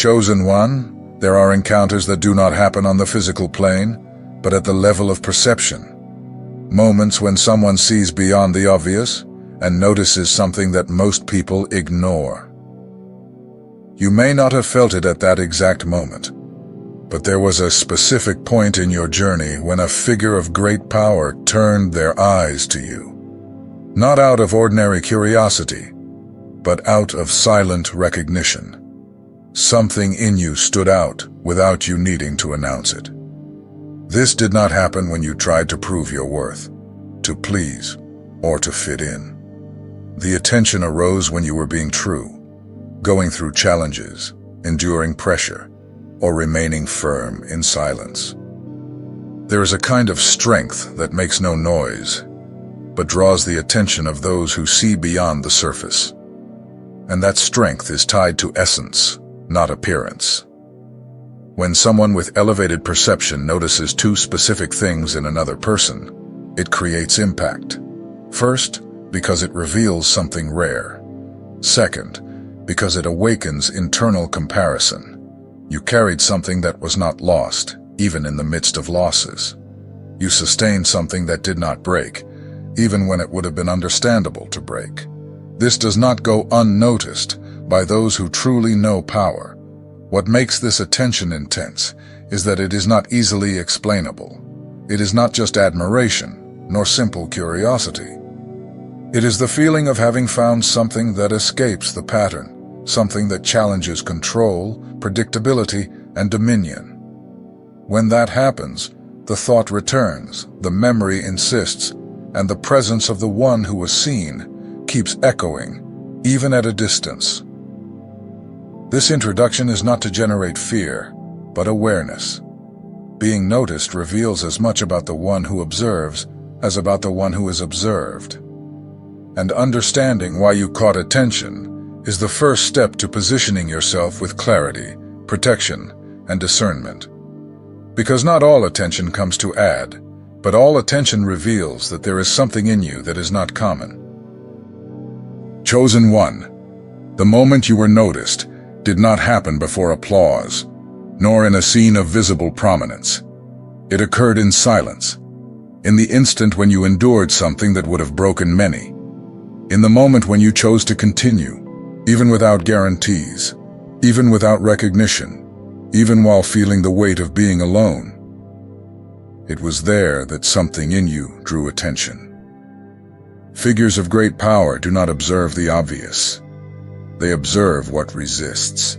Chosen one, there are encounters that do not happen on the physical plane, but at the level of perception. Moments when someone sees beyond the obvious and notices something that most people ignore. You may not have felt it at that exact moment, but there was a specific point in your journey when a figure of great power turned their eyes to you. Not out of ordinary curiosity, but out of silent recognition. Something in you stood out without you needing to announce it. This did not happen when you tried to prove your worth, to please, or to fit in. The attention arose when you were being true, going through challenges, enduring pressure, or remaining firm in silence. There is a kind of strength that makes no noise, but draws the attention of those who see beyond the surface. And that strength is tied to essence, not appearance. When someone with elevated perception notices two specific things in another person, it creates impact. First, because it reveals something rare. Second, because it awakens internal comparison. You carried something that was not lost, even in the midst of losses. You sustained something that did not break, even when it would have been understandable to break. This does not go unnoticed by those who truly know power. What makes this attention intense is that it is not easily explainable. It is not just admiration, nor simple curiosity. It is the feeling of having found something that escapes the pattern, something that challenges control, predictability, and dominion. When that happens, the thought returns, the memory insists, and the presence of the one who was seen keeps echoing, even at a distance. This introduction is not to generate fear, but awareness. Being noticed reveals as much about the one who observes as about the one who is observed. And understanding why you caught attention is the first step to positioning yourself with clarity, protection, and discernment. Because not all attention comes to add, but all attention reveals that there is something in you that is not common. Chosen one, the moment you were noticed did not happen before applause, nor in a scene of visible prominence. It occurred in silence, in the instant when you endured something that would have broken many, in the moment when you chose to continue, even without guarantees, even without recognition, even while feeling the weight of being alone. It was there that something in you drew attention. Figures of great power do not observe the obvious. They observe what resists.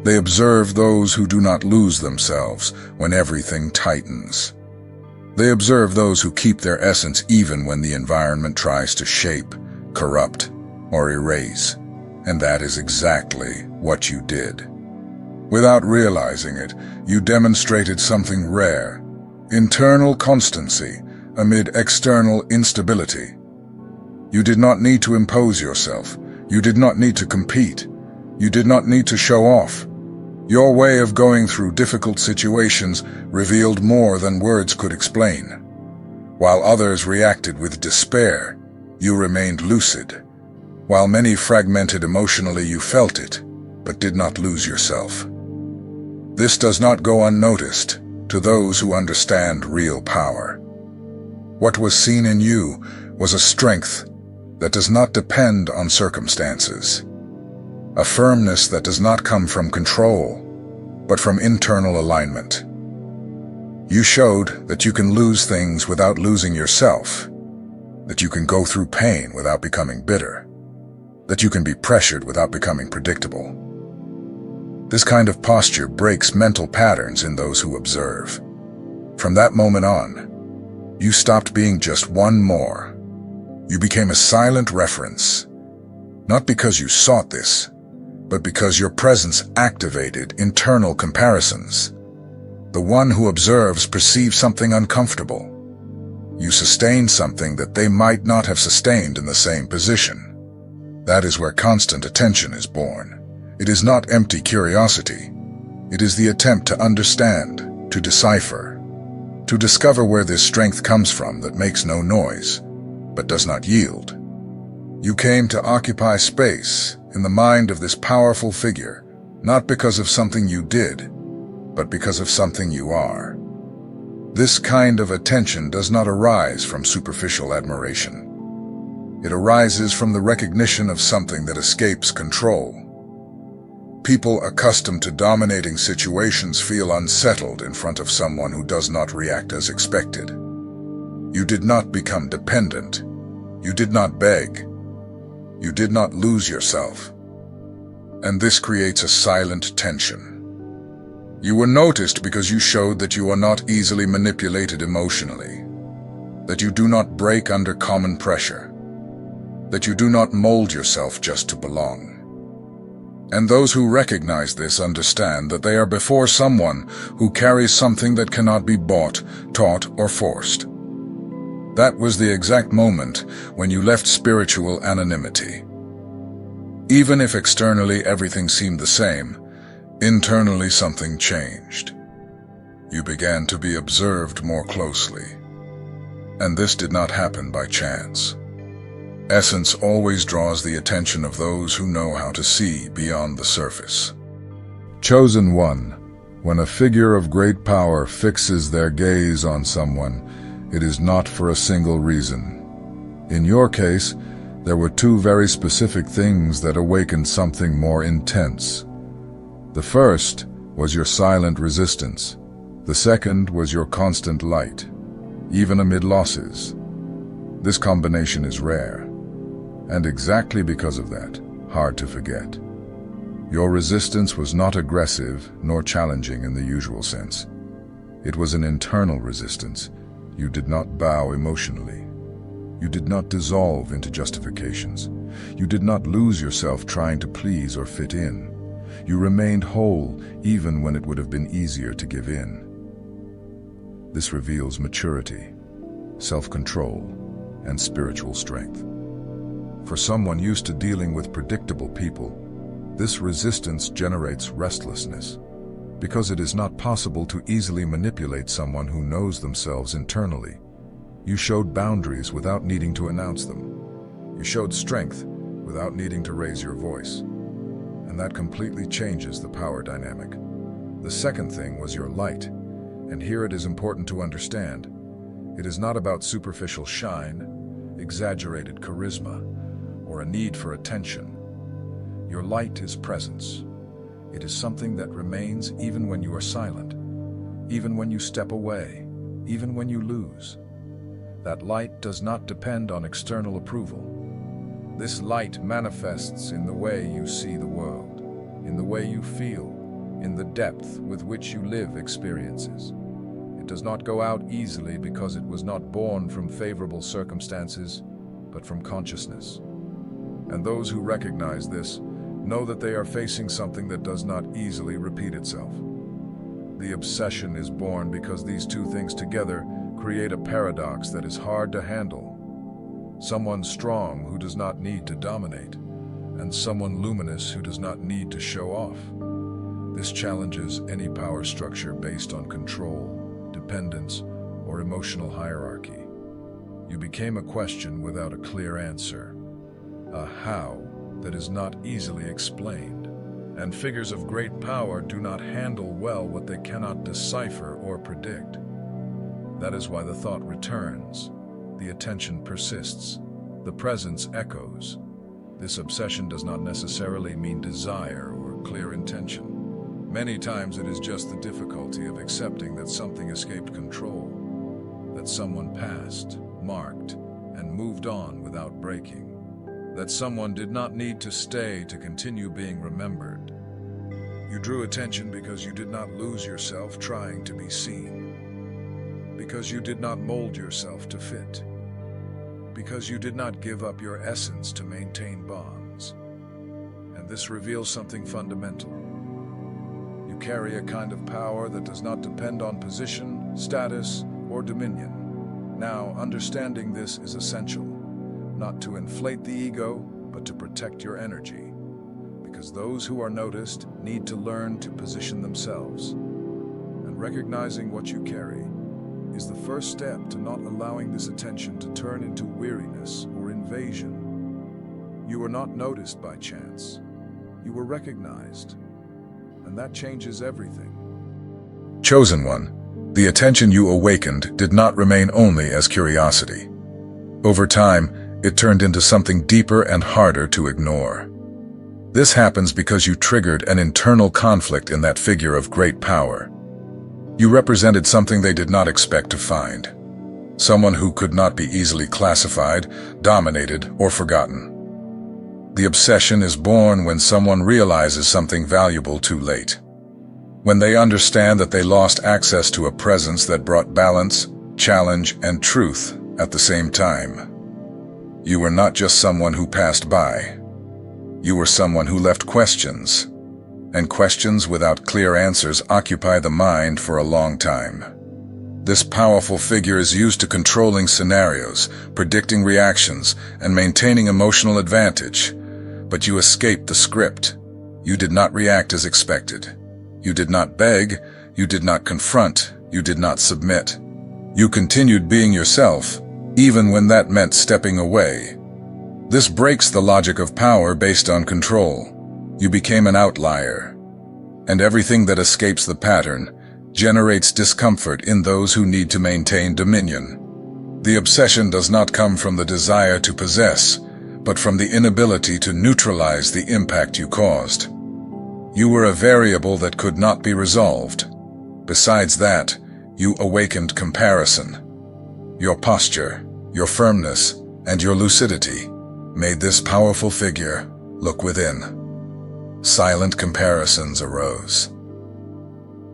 They observe those who do not lose themselves when everything tightens. They observe those who keep their essence even when the environment tries to shape, corrupt, or erase. And that is exactly what you did. Without realizing it, you demonstrated something rare, internal constancy amid external instability. You did not need to impose yourself. You did not need to compete. You did not need to show off. Your way of going through difficult situations revealed more than words could explain. While others reacted with despair, you remained lucid. While many fragmented emotionally, you felt it, but did not lose yourself. This does not go unnoticed to those who understand real power. What was seen in you was a strength that does not depend on circumstances, a firmness that does not come from control, but from internal alignment. You showed that you can lose things without losing yourself, that you can go through pain without becoming bitter, that you can be pressured without becoming predictable. This kind of posture breaks mental patterns in those who observe. From that moment on, you stopped being just one more. You became a silent reference, not because you sought this, but because your presence activated internal comparisons. The one who observes perceives something uncomfortable. You sustained something that they might not have sustained in the same position. That is where constant attention is born. It is not empty curiosity. It is the attempt to understand, to decipher, to discover where this strength comes from that makes no noise, but does not yield. You came to occupy space in the mind of this powerful figure, not because of something you did, but because of something you are. This kind of attention does not arise from superficial admiration. It arises from the recognition of something that escapes control. People accustomed to dominating situations feel unsettled in front of someone who does not react as expected. You did not become dependent. You did not beg. You did not lose yourself. And this creates a silent tension. You were noticed because you showed that you are not easily manipulated emotionally, that you do not break under common pressure, that you do not mold yourself just to belong. And those who recognize this understand that they are before someone who carries something that cannot be bought, taught, or forced. That was the exact moment when you left spiritual anonymity. Even if externally everything seemed the same, internally something changed. You began to be observed more closely. And this did not happen by chance. Essence always draws the attention of those who know how to see beyond the surface. Chosen one, when a figure of great power fixes their gaze on someone, it is not for a single reason. In your case, there were two very specific things that awakened something more intense. The first was your silent resistance. The second was your constant light, even amid losses. This combination is rare, and exactly because of that, hard to forget. Your resistance was not aggressive nor challenging in the usual sense. It was an internal resistance. You did not bow emotionally. You did not dissolve into justifications. You did not lose yourself trying to please or fit in. You remained whole even when it would have been easier to give in. This reveals maturity, self-control, and spiritual strength. For someone used to dealing with predictable people, this resistance generates restlessness, because it is not possible to easily manipulate someone who knows themselves internally. You showed boundaries without needing to announce them. You showed strength without needing to raise your voice. And that completely changes the power dynamic. The second thing was your light, and here it is important to understand. It is not about superficial shine, exaggerated charisma, or a need for attention. Your light is presence. It is something that remains even when you are silent, even when you step away, even when you lose. That light does not depend on external approval. This light manifests in the way you see the world, in the way you feel, in the depth with which you live experiences. It does not go out easily because it was not born from favorable circumstances, but from consciousness. And those who recognize this know that they are facing something that does not easily repeat itself. The obsession is born because these two things together create a paradox that is hard to handle. Someone strong who does not need to dominate, and someone luminous who does not need to show off. This challenges any power structure based on control, dependence, or emotional hierarchy. You became a question without a clear answer, a how that is not easily explained. And figures of great power do not handle well what they cannot decipher or predict. That is why the thought returns, the attention persists, the presence echoes. This obsession does not necessarily mean desire or clear intention. Many times it is just the difficulty of accepting that something escaped control, that someone passed, marked, and moved on without breaking, that someone did not need to stay to continue being remembered. You drew attention because you did not lose yourself trying to be seen, because you did not mold yourself to fit, because you did not give up your essence to maintain bonds. And this reveals something fundamental. You carry a kind of power that does not depend on position, status, or dominion. Now, understanding this is essential, not to inflate the ego, but to protect your energy. Because those who are noticed need to learn to position themselves. And recognizing what you carry is the first step to not allowing this attention to turn into weariness or invasion. You were not noticed by chance. You were recognized. and that changes everything. Chosen one, the attention you awakened did not remain only as curiosity. Over time, it turned into something deeper and harder to ignore. This happens because you triggered an internal conflict in that figure of great power. You represented something they did not expect to find. Someone who could not be easily classified, dominated, or forgotten. The obsession is born when someone realizes something valuable too late. When they understand that they lost access to a presence that brought balance, challenge, and truth at the same time. You were not just someone who passed by. You were someone who left questions, and questions without clear answers occupy the mind for a long time. This powerful figure is used to controlling scenarios, predicting reactions, and maintaining emotional advantage. But you escaped the script. You did not react as expected. You did not beg, you did not confront, you did not submit. You continued being yourself, even when that meant stepping away. This breaks the logic of power based on control. You became an outlier. And everything that escapes the pattern generates discomfort in those who need to maintain dominion. The obsession does not come from the desire to possess, but from the inability to neutralize the impact you caused. You were a variable that could not be resolved. Besides that, you awakened comparison. Your posture, your firmness, and your lucidity made this powerful figure look within. Silent comparisons arose.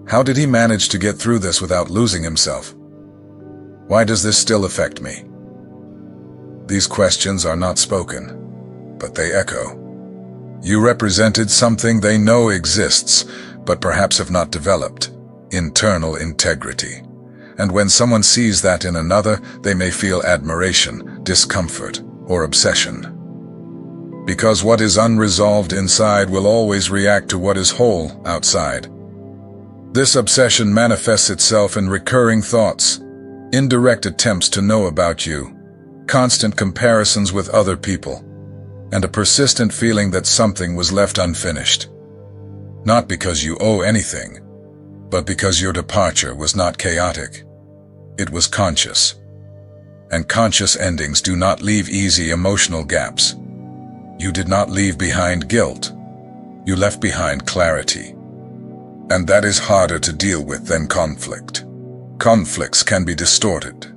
How did he manage to get through this without losing himself? Why does this still affect me? These questions are not spoken, but they echo. You represented something they know exists, but perhaps have not developed: internal integrity. And when someone sees that in another, they may feel admiration, discomfort, or obsession. Because what is unresolved inside will always react to what is whole outside. This obsession manifests itself in recurring thoughts, indirect attempts to know about you, constant comparisons with other people, and a persistent feeling that something was left unfinished. Not because you owe anything, but because your departure was not chaotic. It was conscious. And conscious endings do not leave easy emotional gaps. You did not leave behind guilt. You left behind clarity. And that is harder to deal with than conflict. Conflicts can be distorted.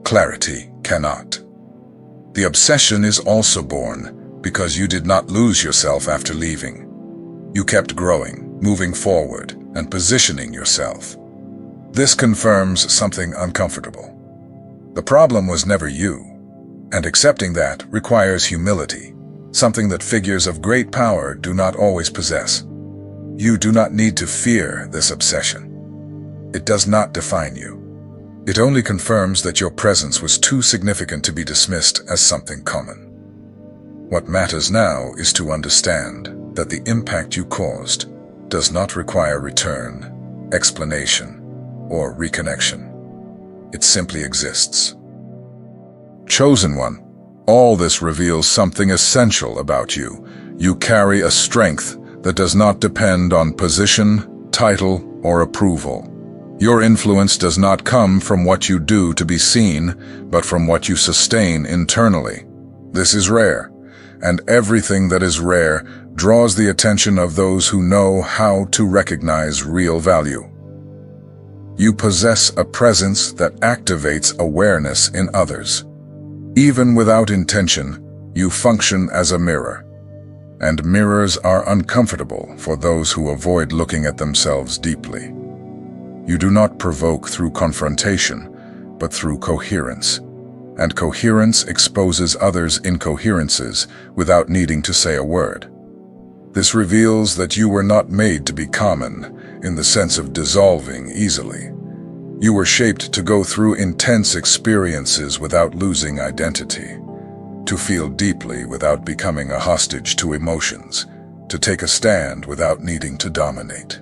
Clarity cannot. The obsession is also born because you did not lose yourself after leaving. You kept growing, moving forward, and positioning yourself. This confirms something uncomfortable. The problem was never you, and accepting that requires humility, something that figures of great power do not always possess. You do not need to fear this obsession. It does not define you. It only confirms that your presence was too significant to be dismissed as something common. What matters now is to understand that the impact you caused does not require return, explanation, or reconnection. It simply exists. Chosen one, all this reveals something essential about you. You carry a strength that does not depend on position, title, or approval. Your influence does not come from what you do to be seen, but from what you sustain internally. This is rare, and everything that is rare draws the attention of those who know how to recognize real value. You possess a presence that activates awareness in others. Even without intention, you function as a mirror. And mirrors are uncomfortable for those who avoid looking at themselves deeply. You do not provoke through confrontation, but through coherence. And coherence exposes others' incoherences without needing to say a word. This reveals that you were not made to be common, in the sense of dissolving easily. You were shaped to go through intense experiences without losing identity, to feel deeply without becoming a hostage to emotions, to take a stand without needing to dominate.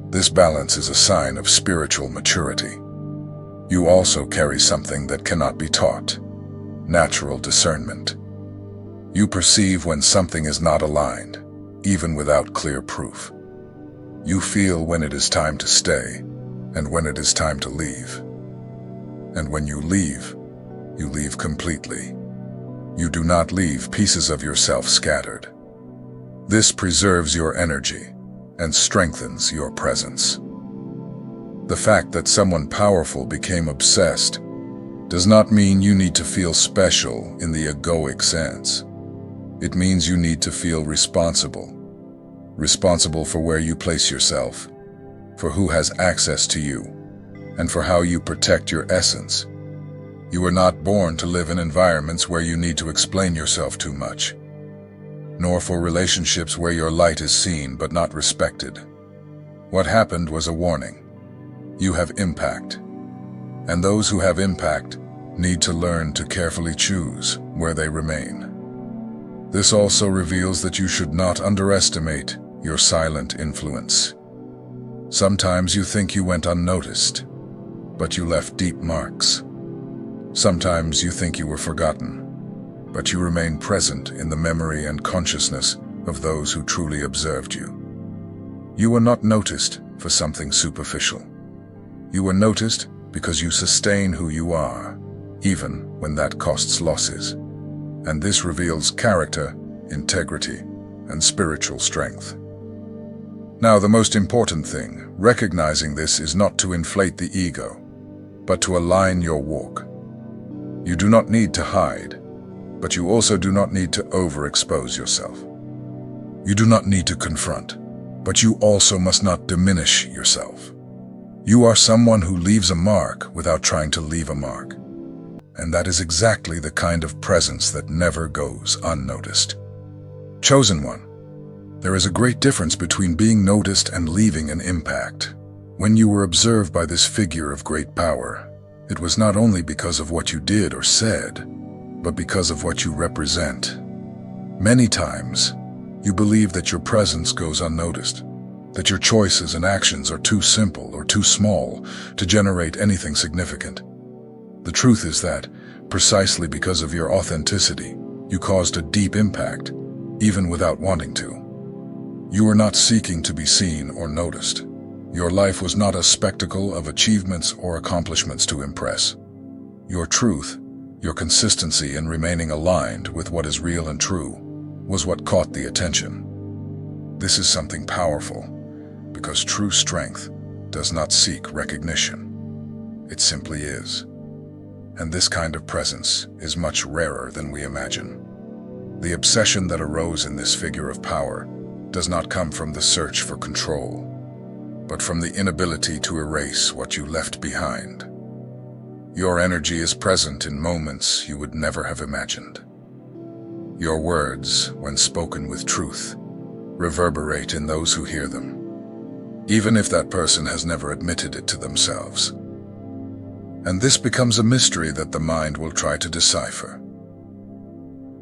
This balance is a sign of spiritual maturity. You also carry something that cannot be taught: natural discernment. You perceive when something is not aligned, even without clear proof. You feel when it is time to stay and when it is time to leave. And when you leave completely. You do not leave pieces of yourself scattered. This preserves your energy and strengthens your presence. The fact that someone powerful became obsessed does not mean you need to feel special in the egoic sense. It means you need to feel responsible. Responsible for where you place yourself, for who has access to you, and for how you protect your essence. You were not born to live in environments where you need to explain yourself too much, nor for relationships where your light is seen but not respected. What happened was a warning. You have impact, and those who have impact need to learn to carefully choose where they remain. This also reveals that you should not underestimate your silent influence. Sometimes you think you went unnoticed, but you left deep marks. Sometimes you think you were forgotten, but you remain present in the memory and consciousness of those who truly observed you. You were not noticed for something superficial. You were noticed because you sustain who you are, even when that costs losses. And this reveals character, integrity, and spiritual strength. Now, the most important thing, recognizing this, is not to inflate the ego, but to align your walk. You do not need to hide, but you also do not need to overexpose yourself. You do not need to confront, but you also must not diminish yourself. You are someone who leaves a mark without trying to leave a mark. And that is exactly the kind of presence that never goes unnoticed. Chosen one. There is a great difference between being noticed and leaving an impact. When you were observed by this figure of great power, it was not only because of what you did or said, but because of what you represent. Many times, you believe that your presence goes unnoticed, that your choices and actions are too simple or too small to generate anything significant. The truth is that, precisely because of your authenticity, you caused a deep impact, even without wanting to. You were not seeking to be seen or noticed. Your life was not a spectacle of achievements or accomplishments to impress. Your truth, your consistency in remaining aligned with what is real and true, was what caught the attention. This is something powerful, because true strength does not seek recognition. It simply is. And this kind of presence is much rarer than we imagine. The obsession that arose in this figure of power does not come from the search for control, but from the inability to erase what you left behind. Your energy is present in moments you would never have imagined. Your words, when spoken with truth, reverberate in those who hear them, even if that person has never admitted it to themselves. And this becomes a mystery that the mind will try to decipher.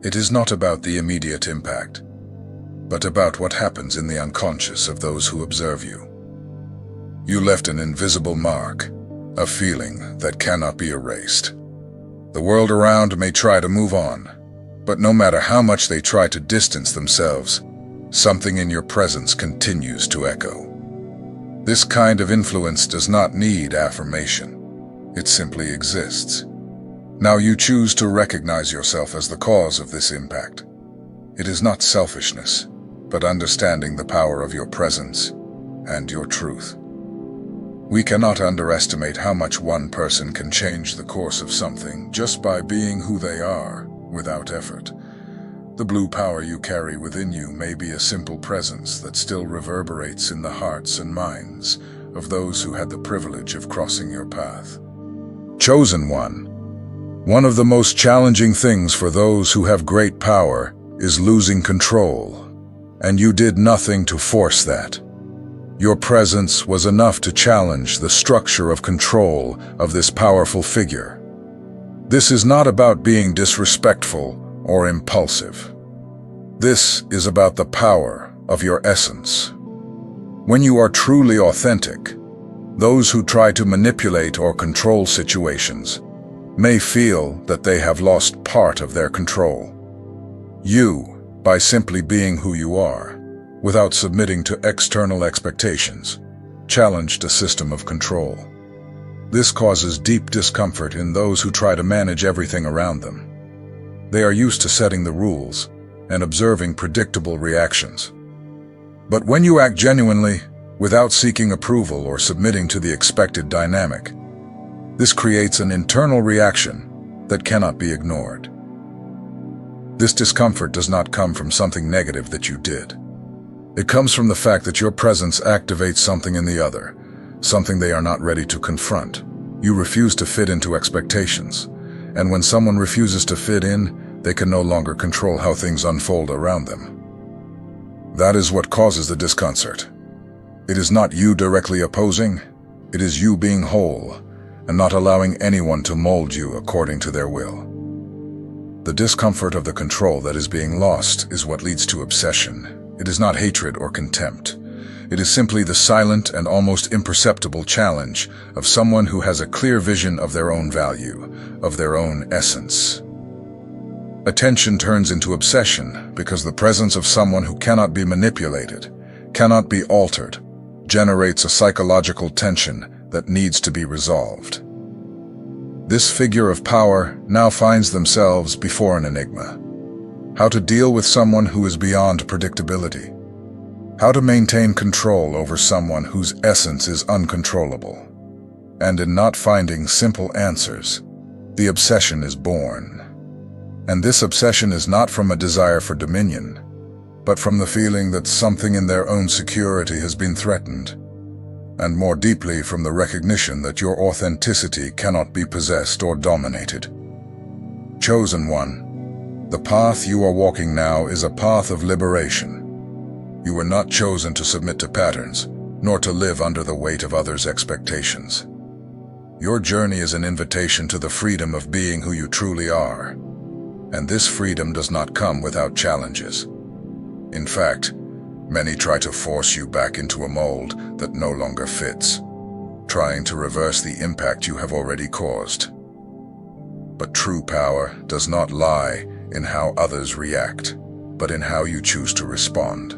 It is not about the immediate impact, but about what happens in the unconscious of those who observe you. You left an invisible mark, a feeling that cannot be erased. The world around may try to move on, but no matter how much they try to distance themselves, something in your presence continues to echo. This kind of influence does not need affirmation. It simply exists. Now you choose to recognize yourself as the cause of this impact. It is not selfishness, but understanding the power of your presence and your truth. We cannot underestimate how much one person can change the course of something just by being who they are, without effort. The blue power you carry within you may be a simple presence that still reverberates in the hearts and minds of those who had the privilege of crossing your path. Chosen one. One of the most challenging things for those who have great power is losing control, and you did nothing to force that. Your presence was enough to challenge the structure of control of this powerful figure. This is not about being disrespectful or impulsive. This is about the power of your essence. When you are truly authentic, those who try to manipulate or control situations may feel that they have lost part of their control. You, by simply being who you are, without submitting to external expectations, challenged a system of control. This causes deep discomfort in those who try to manage everything around them. They are used to setting the rules and observing predictable reactions. But when you act genuinely, without seeking approval or submitting to the expected dynamic, this creates an internal reaction that cannot be ignored. This discomfort does not come from something negative that you did. It comes from the fact that your presence activates something in the other, something they are not ready to confront. You refuse to fit into expectations, and when someone refuses to fit in, they can no longer control how things unfold around them. That is what causes the disconcert. It is not you directly opposing, it is you being whole, and not allowing anyone to mold you according to their will. The discomfort of the control that is being lost is what leads to obsession. It is not hatred or contempt. It is simply the silent and almost imperceptible challenge of someone who has a clear vision of their own value, of their own essence. Attention turns into obsession because the presence of someone who cannot be manipulated, cannot be altered, generates a psychological tension that needs to be resolved. This figure of power now finds themselves before an enigma. How to deal with someone who is beyond predictability. How to maintain control over someone whose essence is uncontrollable. And in not finding simple answers, the obsession is born. And this obsession is not from a desire for dominion, but from the feeling that something in their own security has been threatened, and more deeply from the recognition that your authenticity cannot be possessed or dominated. Chosen one, the path you are walking now is a path of liberation. You were not chosen to submit to patterns, nor to live under the weight of others' expectations. Your journey is an invitation to the freedom of being who you truly are, and this freedom does not come without challenges. In fact, many try to force you back into a mold that no longer fits, trying to reverse the impact you have already caused. But true power does not lie in how others react, but in how you choose to respond.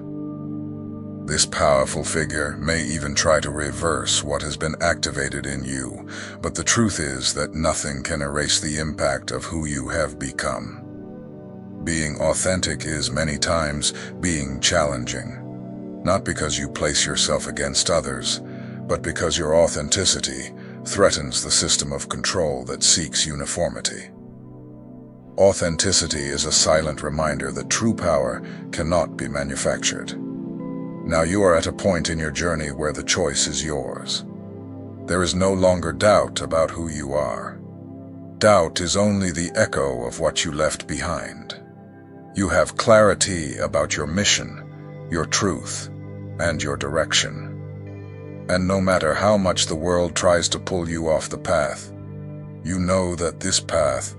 This powerful figure may even try to reverse what has been activated in you, but the truth is that nothing can erase the impact of who you have become. Being authentic is many times being challenging, not because you place yourself against others, but because your authenticity threatens the system of control that seeks uniformity. Authenticity is a silent reminder that true power cannot be manufactured. Now you are at a point in your journey where the choice is yours. There is no longer doubt about who you are. Doubt is only the echo of what you left behind. You have clarity about your mission, your truth, and your direction. And no matter how much the world tries to pull you off the path, you know that this path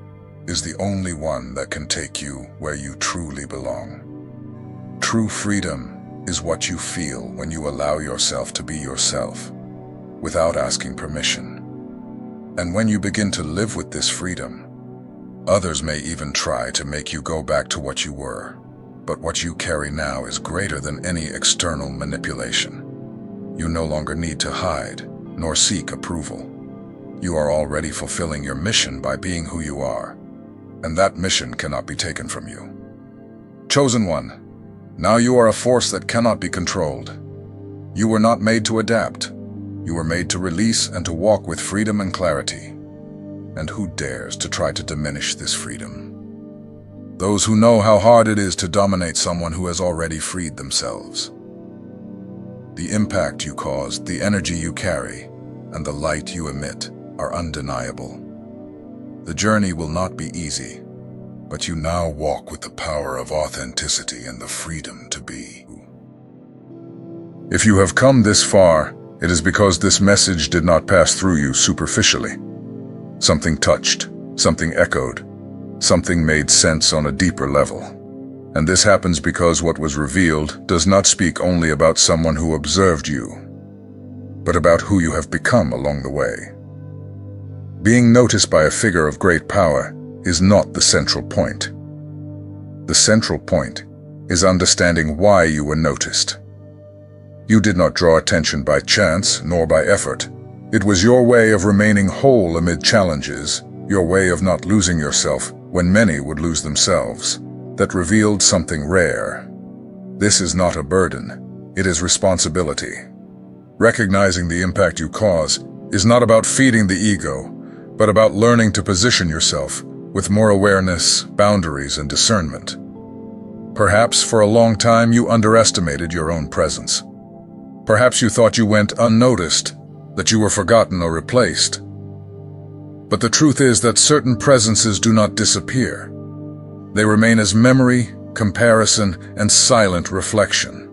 is the only one that can take you where you truly belong. True freedom is what you feel when you allow yourself to be yourself, without asking permission. And when you begin to live with this freedom, others may even try to make you go back to what you were, but what you carry now is greater than any external manipulation. You no longer need to hide, nor seek approval. You are already fulfilling your mission by being who you are, and that mission cannot be taken from you. Chosen one, now you are a force that cannot be controlled. You were not made to adapt. You were made to release and to walk with freedom and clarity. And who dares to try to diminish this freedom? Those who know how hard it is to dominate someone who has already freed themselves. The impact you caused, the energy you carry, and the light you emit are undeniable. The journey will not be easy, but you now walk with the power of authenticity and the freedom to be. If you have come this far, it is because this message did not pass through you superficially. Something touched, something echoed, something made sense on a deeper level. And this happens because what was revealed does not speak only about someone who observed you, but about who you have become along the way. Being noticed by a figure of great power is not the central point. The central point is understanding why you were noticed. You did not draw attention by chance nor by effort. It was your way of remaining whole amid challenges, your way of not losing yourself when many would lose themselves, that revealed something rare. This is not a burden, it is responsibility. Recognizing the impact you cause is not about feeding the ego, but about learning to position yourself with more awareness, boundaries, and discernment. Perhaps for a long time you underestimated your own presence. Perhaps you thought you went unnoticed, that you were forgotten or replaced. But the truth is that certain presences do not disappear. They remain as memory, comparison, and silent reflection.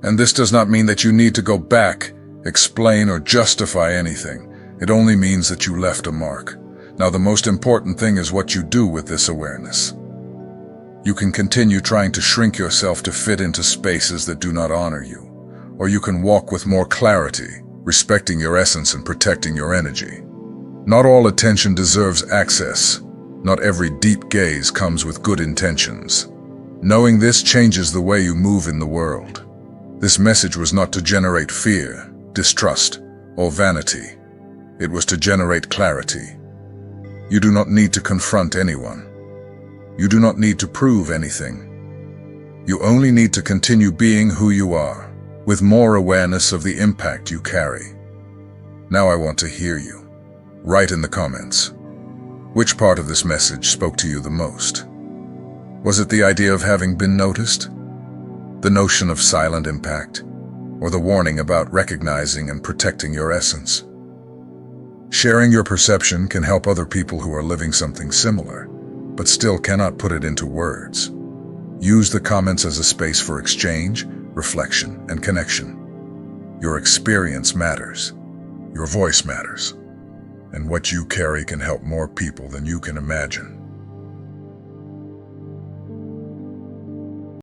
And this does not mean that you need to go back, explain, or justify anything. It only means that you left a mark. Now, the most important thing is what you do with this awareness. You can continue trying to shrink yourself to fit into spaces that do not honor you, or you can walk with more clarity, respecting your essence and protecting your energy. Not all attention deserves access. Not every deep gaze comes with good intentions. Knowing this changes the way you move in the world. This message was not to generate fear, distrust, or vanity. It was to generate clarity. You do not need to confront anyone. You do not need to prove anything. You only need to continue being who you are, with more awareness of the impact you carry. Now I want to hear you. Write in the comments. Which part of this message spoke to you the most? Was it the idea of having been noticed? The notion of silent impact? Or the warning about recognizing and protecting your essence? Sharing your perception can help other people who are living something similar, but still cannot put it into words. Use the comments as a space for exchange, reflection, and connection. Your experience matters. Your voice matters. And what you carry can help more people than you can imagine.